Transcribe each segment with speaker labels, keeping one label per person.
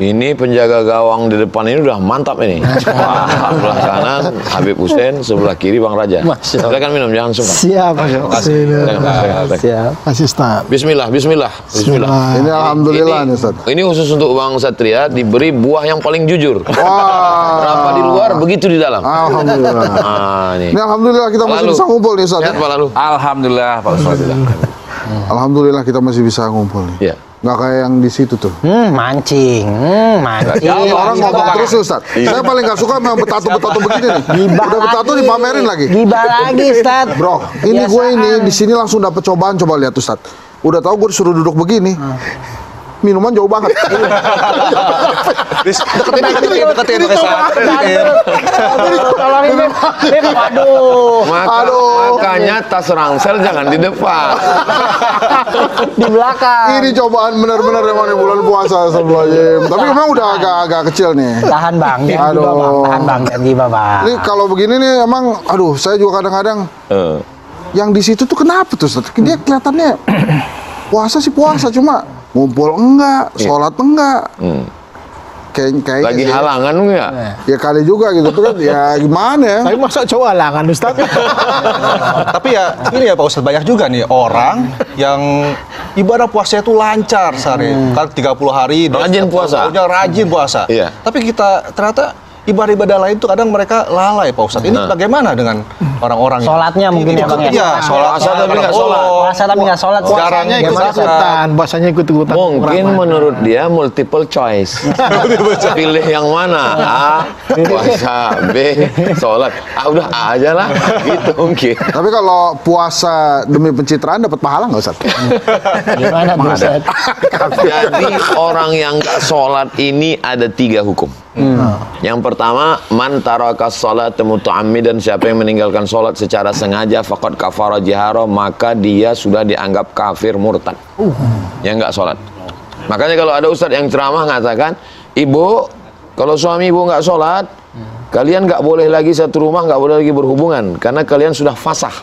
Speaker 1: Ini penjaga gawang di depan ini udah mantap ini. Wah, sebelah kanan Habib Hussein, sebelah kiri Bang Raja. Silakan minum, jangan sungkan.
Speaker 2: Siap. Siap.
Speaker 3: Kasih Ustaz.
Speaker 1: Bismillah.
Speaker 3: Ini alhamdulillah nih Ustaz.
Speaker 1: Ini khusus untuk Bang Satria diberi buah yang paling jujur.
Speaker 3: Wah.
Speaker 1: Berapa di luar begitu di dalam.
Speaker 3: Alhamdulillah.
Speaker 1: Ini.
Speaker 3: Ini alhamdulillah kita masih bisa ngumpul nih Ustaz.
Speaker 1: Sehat Pak Lalu.
Speaker 4: Alhamdulillah Pak Ustadz.
Speaker 3: Alhamdulillah kita masih bisa ngumpul nih.
Speaker 1: Iya.
Speaker 3: Nggak kayak yang di situ tuh.
Speaker 2: Mancing.
Speaker 3: Orang ngomong terus nih Ustaz. Saya paling nggak suka memang betato begini nih. Udah betato dipamerin lagi.
Speaker 2: Gibah lagi, Ustaz.
Speaker 3: Bro, ini gue ini di sini langsung dapet cobaan. Coba lihat Ustaz. Udah tahu gue disuruh duduk begini. Minuman jauh banget.
Speaker 4: Deketin
Speaker 2: Waduh.
Speaker 1: Makanya tas rangsel jangan di depan.
Speaker 2: Di belakang.
Speaker 3: Ini cobaan benar-benar emang di bulan puasa sebelumnya. Tapi memang udah agak kecil nih.
Speaker 2: Tahan Bang, tahan Bang, jangan gibah Bang.
Speaker 3: Ini kalau begini nih emang, aduh saya juga kadang-kadang yang di situ tuh kenapa tuh Ustaz? Dia kelihatannya puasa sih puasa, cuma ngumpul enggak, sholat enggak. Kayak
Speaker 1: Lagi halangan enggak?
Speaker 3: Ya kali juga gitu tuh kan, ya gimana ya?
Speaker 5: Tapi masa cowok halangan Ustaz?
Speaker 4: Tapi ya ini ya Pak Ustadz, banyak juga nih orang yang ibadah puasanya itu lancar sehari. Kan 30 hari
Speaker 1: Rajin puasa.
Speaker 4: Rajin puasa.
Speaker 1: Iya.
Speaker 4: Tapi kita ternyata ibadah-ibadah lain tuh kadang mereka lalai Pak Ustadz. Ini bagaimana dengan orang-orang
Speaker 2: Sholatnya mungkin ya Bang ya?
Speaker 4: Iya, sholat
Speaker 1: Puasa tapi nggak sholat.
Speaker 2: Puasa tapi nggak sholat.
Speaker 4: Sekarangnya
Speaker 5: Puasanya ikut-ikutan.
Speaker 1: Mungkin menurut dia multiple choice. Pilih yang mana? A, puasa, B, sholat. Udah A aja lah. Gitu mungkin.
Speaker 3: Tapi kalau puasa demi pencitraan dapat pahala nggak Ustaz?
Speaker 2: Gimana tuh Ustaz?
Speaker 1: Jadi orang yang nggak sholat ini ada 3 hukum. Yang pertama, man taraka sholat muta'ammidan, siapa yang meninggalkan sholat secara sengaja faqad kafara jihara, maka dia sudah dianggap kafir murtad. Yang nggak sholat. Makanya kalau ada ustadz yang ceramah mengatakan, ibu, kalau suami ibu nggak sholat, kalian nggak boleh lagi satu rumah, nggak boleh lagi berhubungan, karena kalian sudah fasah,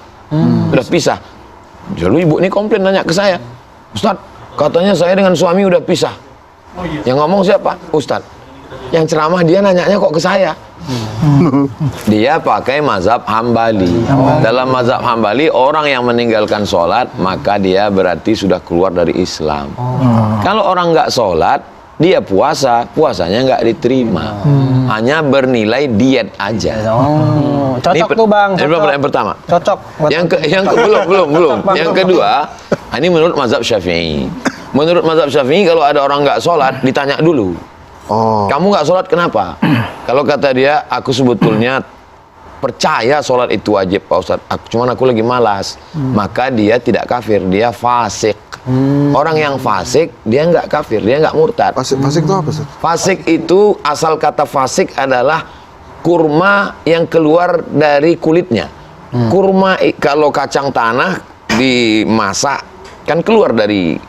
Speaker 1: sudah pisah. Lalu ibu ini komplain nanya ke saya, Ustadz, katanya saya dengan suami udah pisah. Yang ngomong siapa? Ustadz. Yang ceramah dia nanyanya kok ke saya. Dia pakai mazhab Hambali. Dalam mazhab Hambali, orang yang meninggalkan sholat maka dia berarti sudah keluar dari Islam. Kalau orang nggak sholat, dia puasa, puasanya nggak diterima. Hanya bernilai diet aja.
Speaker 2: Cocok tuh Bang.
Speaker 1: Ini yang pertama.
Speaker 2: Cocok.
Speaker 1: Belum. Yang kedua, ini menurut mazhab Syafi'i. Menurut mazhab Syafi'i, kalau ada orang nggak sholat, ditanya dulu. Kamu nggak sholat kenapa? Kalau kata dia, aku sebetulnya percaya sholat itu wajib Pak Ustadz, cuman aku lagi malas. Maka dia tidak kafir, dia fasik. Orang yang fasik, dia nggak kafir, dia nggak murtad.
Speaker 3: Fasik itu apa Ustaz?
Speaker 1: Fasik itu, asal kata fasik adalah kurma yang keluar dari kulitnya. Kurma, kalau kacang tanah dimasak, kan keluar dari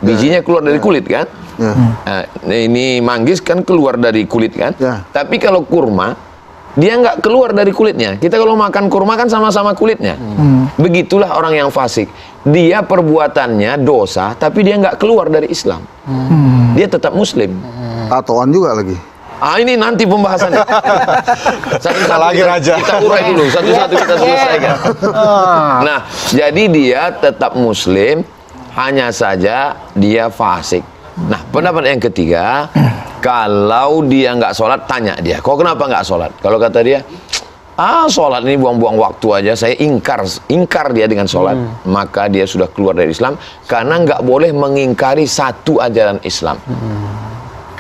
Speaker 1: bijinya, keluar dari kulit kan? Nah, ini manggis kan keluar dari kulit kan? Tapi kalau kurma, dia nggak keluar dari kulitnya. Kita kalau makan kurma kan sama-sama kulitnya. Begitulah orang yang fasik. Dia perbuatannya dosa, tapi dia nggak keluar dari Islam. Dia tetap Muslim.
Speaker 3: Tatoan juga lagi.
Speaker 1: Ini nanti pembahasannya. Satu-satu
Speaker 4: lagi Raja.
Speaker 1: Kita urai dulu, satu-satu kita selesaikan. Nah, jadi dia tetap Muslim, hanya saja dia fasik. Nah, pendapat yang ketiga, kalau dia nggak sholat, tanya dia, kok kenapa nggak sholat? Kalau kata dia, sholat ini buang-buang waktu aja, saya ingkar dia dengan sholat, maka dia sudah keluar dari Islam, karena nggak boleh mengingkari satu ajaran Islam.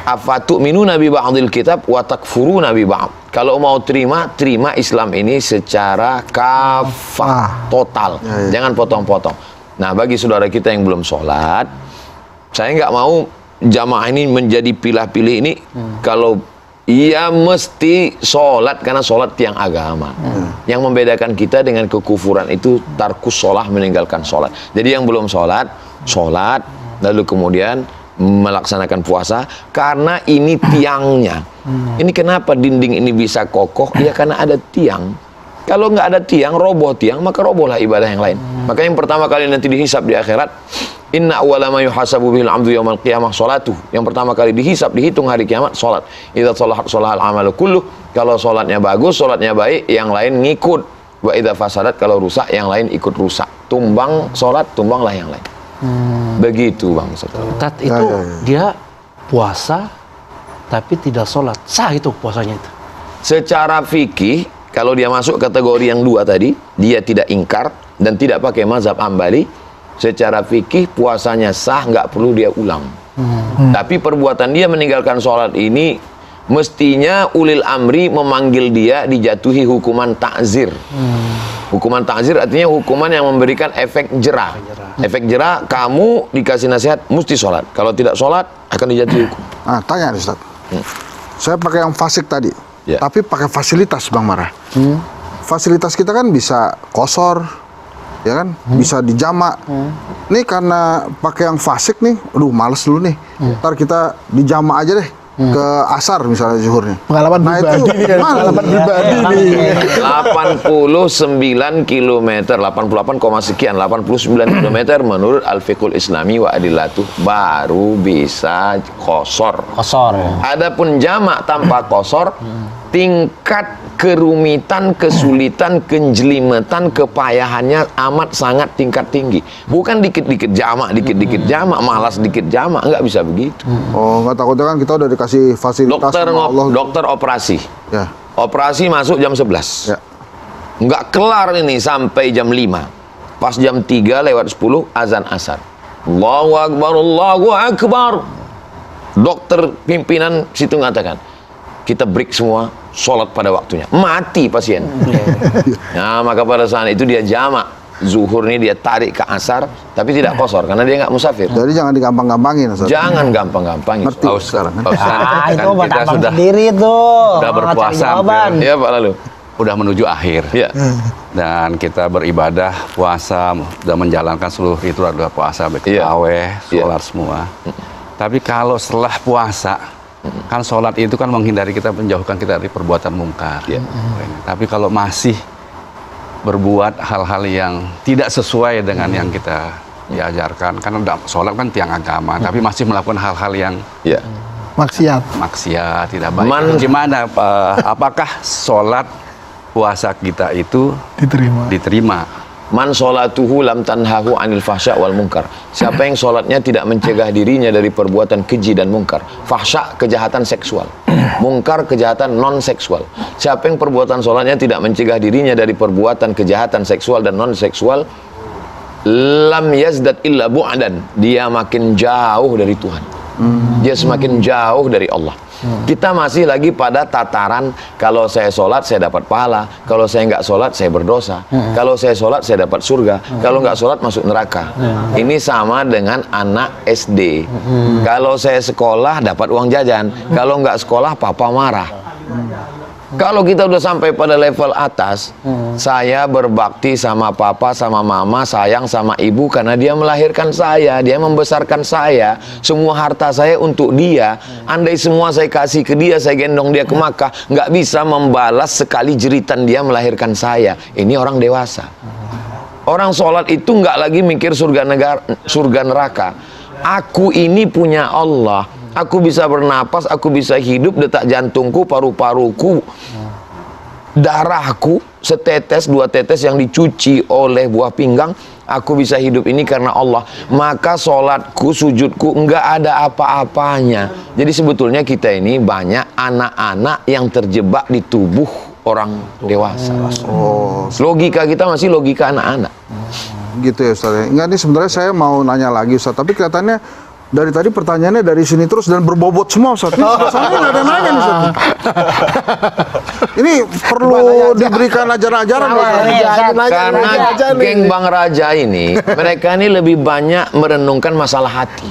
Speaker 1: Afatu'minu nabi ba'dil kitab wa takfuruna bi ba'd. Kalau mau terima Islam ini secara kafah, total, jangan potong-potong. Nah, bagi saudara kita yang belum sholat, saya nggak mau jamaah ini menjadi pilih-pilih ini. Kalau ia mesti sholat karena sholat tiang agama. Yang membedakan kita dengan kekufuran itu tarkus sholah, meninggalkan sholat. Jadi yang belum sholat, lalu kemudian melaksanakan puasa karena ini tiangnya. Ini kenapa dinding ini bisa kokoh? Ya karena ada tiang. Kalau nggak ada tiang, roboh tiang, maka robohlah ibadah yang lain. Maka yang pertama kali nanti dihisab di akhirat, Inna awwala ma yuhasabu bihil 'abdu yaumal qiyamah sholatuh. Yang pertama kali dihisab, dihitung hari kiamat salat. Idza shalahat shalahal amalu kulluh. Kalau salatnya bagus, salatnya baik, yang lain ngikut. Wa idza fasadat, kalau rusak, yang lain ikut rusak. Tumbang salat, tumbanglah yang lain. Begitu Bang Ustaz.
Speaker 6: Ustaz, itu dia puasa tapi tidak sholat. Sah itu puasanya itu?
Speaker 1: Secara fikih, kalau dia masuk kategori yang dua tadi, dia tidak ingkar dan tidak pakai mazhab Hambali, secara fikih puasanya sah, nggak perlu dia ulang. Tapi perbuatan dia meninggalkan sholat ini mestinya ulil amri memanggil dia dijatuhi hukuman ta'zir. Hukuman ta'zir artinya hukuman yang memberikan efek jera. Efek jera, kamu dikasih nasihat mesti sholat. Kalau tidak sholat akan dijatuhi hukum.
Speaker 3: Nah, tanya nih, Ustaz. Saya pakai yang fasik tadi,
Speaker 1: Ya.
Speaker 3: tapi pakai fasilitas Bang Marah. Fasilitas kita kan bisa kosor, ya kan, bisa dijamak. Nih karena pakai yang fasik nih, aduh males dulu nih. Ntar kita dijamak aja deh ke asar misalnya zuhurnya.
Speaker 5: Pengalaman
Speaker 3: Nah itu
Speaker 5: pribadi nih,
Speaker 3: gimana?
Speaker 5: pengalaman pribadi nih.
Speaker 1: 89 km, 88, sekian, 89 km menurut Al-Fiqhul Islami wa Adillatuh baru bisa kosor.
Speaker 2: Kosor ya.
Speaker 1: Adapun jamak tanpa kosor, tingkat kerumitan, kesulitan, kenjelimetan, kepayahannya amat sangat tingkat tinggi. Bukan dikit-dikit jamak, malas dikit jamak, nggak bisa begitu.
Speaker 3: Oh, nggak takutnya kan kita udah dikasih fasilitas sama Allah.
Speaker 1: Dokter operasi.
Speaker 3: Ya,
Speaker 1: Operasi masuk jam 11.
Speaker 3: ya.
Speaker 1: Nggak kelar ini sampai jam 5. Pas jam 3 lewat 10 azan asar. Allahu Akbar, Allahu Akbar. Dokter pimpinan situ mengatakan, kita break semua, sholat pada waktunya. Mati pasien. Nah, maka pada saat itu dia jamak. Zuhur ini dia tarik ke asar, tapi tidak kosor, karena dia nggak musafir.
Speaker 3: Jadi jangan digampang-gampangin, Ustaz.
Speaker 1: Jangan gampang-gampangin.
Speaker 3: Ngerti
Speaker 1: Ustaz.
Speaker 3: sekarang.
Speaker 1: Pak Ustaz,
Speaker 2: Ah, itu
Speaker 7: Kan
Speaker 2: buat
Speaker 7: kita
Speaker 2: abang
Speaker 7: sudah-
Speaker 2: sendiri tuh.
Speaker 7: sudah berpuasa
Speaker 2: Cari jawaban.
Speaker 1: Ya Pak Lalu.
Speaker 7: udah menuju akhir.
Speaker 1: Ya.
Speaker 7: Dan kita beribadah, puasa, dan menjalankan seluruh itu adalah puasa, baik
Speaker 1: Iya.
Speaker 7: tarawih,
Speaker 1: Iya.
Speaker 7: sholat semua. Tapi kalau setelah puasa, kan sholat itu kan menghindari kita, menjauhkan kita dari perbuatan mungkar.
Speaker 1: Iya.
Speaker 7: Tapi kalau masih berbuat hal-hal yang tidak sesuai dengan yang kita diajarkan, karena udah sholat kan tiang agama, tapi masih melakukan hal-hal yang
Speaker 1: Ya.
Speaker 5: Maksiat.
Speaker 7: maksiat, tidak baik.
Speaker 1: Man-
Speaker 7: Gimana, apakah sholat puasa kita itu diterima?
Speaker 1: Man sholatuhu lam tanhahu anil fahsya wal munkar. Siapa yang sholatnya tidak mencegah dirinya dari perbuatan keji dan munkar. Fahsya, kejahatan seksual. Mungkar, kejahatan non seksual. Siapa yang perbuatan sholatnya tidak mencegah dirinya dari perbuatan kejahatan seksual dan non seksual, lam yazdad illa bu'adan. Dia makin jauh dari Tuhan. Dia semakin jauh dari Allah. Kita masih lagi pada tataran kalau saya sholat saya dapat pahala, kalau saya nggak sholat saya berdosa, kalau saya sholat saya dapat surga, kalau nggak sholat masuk neraka. Ini sama dengan anak SD. Kalau saya sekolah dapat uang jajan, kalau nggak sekolah papa marah. Kalau kita udah sampai pada level atas, saya berbakti sama papa, sama mama, sayang sama ibu karena dia melahirkan saya, dia membesarkan saya, semua harta saya untuk dia. Andai semua saya kasih ke dia, saya gendong dia ke Makkah, nggak bisa membalas sekali jeritan dia melahirkan saya. Ini orang dewasa. Orang sholat itu nggak lagi mikir surga neraka. Aku ini punya Allah. Aku bisa bernapas, aku bisa hidup, detak jantungku, paru-paruku, darahku, setetes, dua tetes yang dicuci oleh buah pinggang, aku bisa hidup ini karena Allah. Maka sholatku, sujudku, enggak ada apa-apanya. Jadi sebetulnya kita ini banyak anak-anak yang terjebak di tubuh orang dewasa. Logika kita masih logika anak-anak.
Speaker 3: Gitu ya Ustaz. Enggak, nih sebenarnya saya mau nanya lagi Ustaz, tapi kelihatannya dari tadi pertanyaannya dari sini terus dan berbobot semua Ustaz. Ini saya nggak ada nanya nih Ustaz. Ini perlu diberikan ajaran-ajaran ya, Ustaz.
Speaker 1: Karena geng Bang Raja ini, mereka ini lebih banyak merenungkan masalah hati.